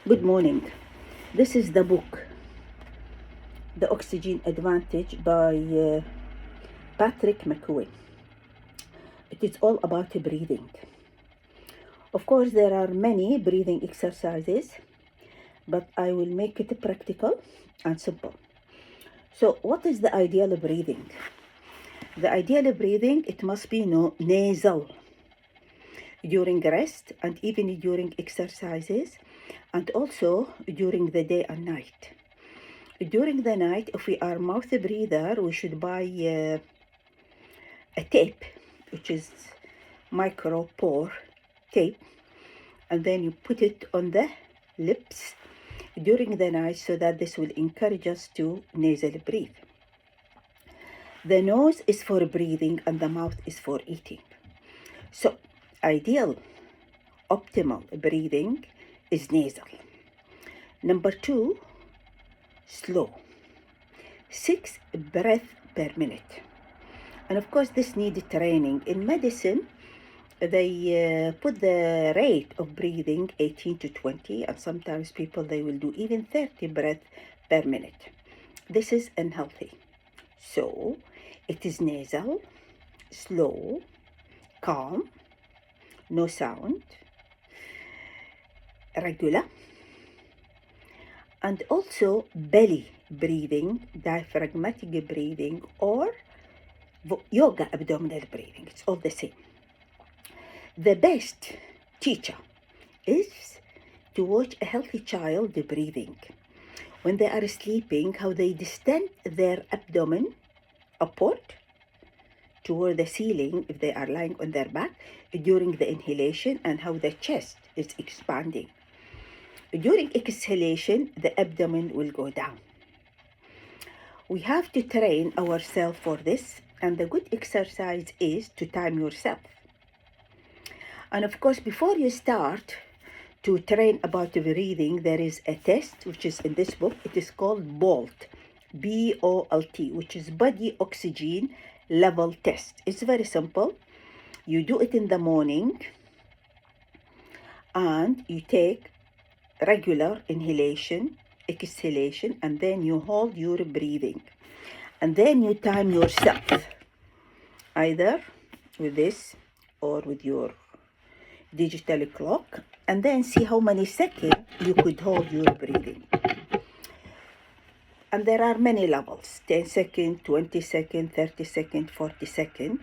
Good morning. This is the book, The Oxygen Advantage by Patrick McCoy. It is all about breathing. Of course, there are many breathing exercises, but I will make it practical and simple. So, what is the ideal breathing? The ideal breathing, it must be nasal during rest and even during exercises, and also during the day and night. During the night, if we are mouth breather, we should buy a tape, which is micro pore tape, and then you put it on the lips during the night so that this will encourage us to nasal breathe. The nose is for breathing and the mouth is for eating. So, ideal, optimal breathing is nasal. Number 2, slow. 6 breaths per minute. And of course, this needs training. In medicine, they put the rate of breathing 18 to 20, and sometimes people, they will do even 30 breaths per minute. This is unhealthy. So, it is nasal, slow, calm, no sound, regular, and also belly breathing, diaphragmatic breathing, or yoga abdominal breathing. It's all the same. The best teacher is to watch a healthy child breathing. When they are sleeping, how they distend their abdomen upward toward the ceiling if they are lying on their back during the inhalation, and how the chest is expanding. During exhalation, the abdomen will go down. We have to train ourselves for this, and the good exercise is to time yourself. And of course, before you start to train about breathing, there is a test which is in this book. It is called BOLT, B-O-L-T, which is Body Oxygen Level Test. It's very simple. You do it in the morning, and you take regular inhalation, exhalation, and then you hold your breathing. And then you time yourself, either with this or with your digital clock, and then see how many seconds you could hold your breathing. And there are many levels, 10 seconds, 20 seconds, 30 seconds, 40 seconds.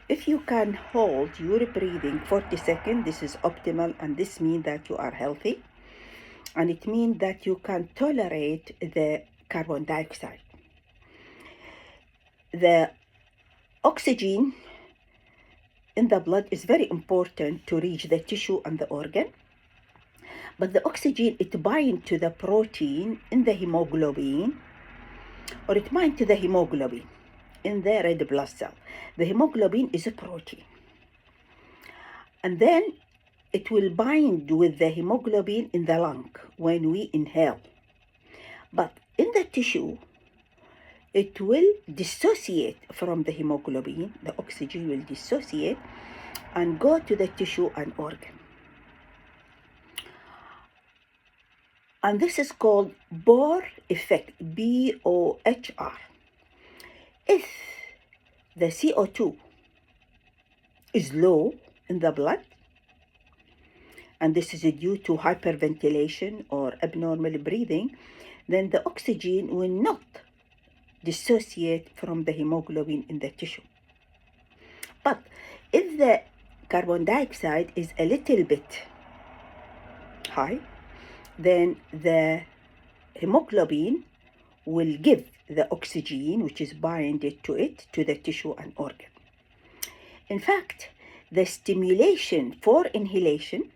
If you can hold your breathing 40 seconds, this is optimal, and this means that you are healthy. And it means that you can tolerate the carbon dioxide. The oxygen in the blood is very important to reach the tissue and the organ. But the oxygen, it binds to the protein in the hemoglobin, or it binds to the hemoglobin in the red blood cell. The hemoglobin is a protein. And then it will bind with the hemoglobin in the lung when we inhale. But in the tissue, it will dissociate from the hemoglobin. The oxygen will dissociate and go to the tissue and organ. And this is called Bohr effect, B-O-H-R. If the CO2 is low in the blood, and this is due to hyperventilation or abnormal breathing, then the oxygen will not dissociate from the hemoglobin in the tissue. But if the carbon dioxide is a little bit high, then the hemoglobin will give the oxygen, which is binded to it, to the tissue and organ. In fact, the stimulation for inhalation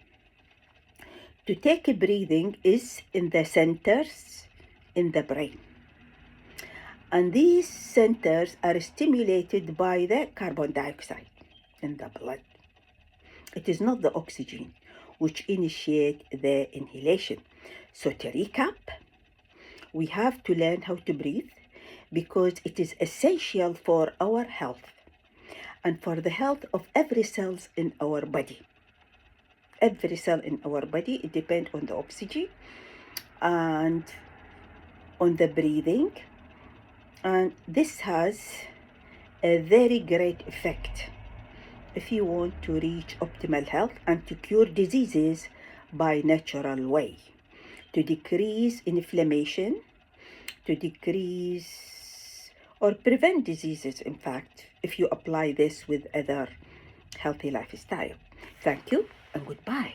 to take a breathing is in the centers in the brain. And these centers are stimulated by the carbon dioxide in the blood. It is not the oxygen which initiate the inhalation. So to recap, we have to learn how to breathe because it is essential for our health and for the health of every cell in our body. Every cell in our body, it depends on the oxygen. and on the breathing, and this has a very great effect if you want to reach optimal health and to cure diseases by natural way, to decrease inflammation, to decrease or prevent diseases, in fact, if you apply this with other healthy lifestyle. Thank you and goodbye.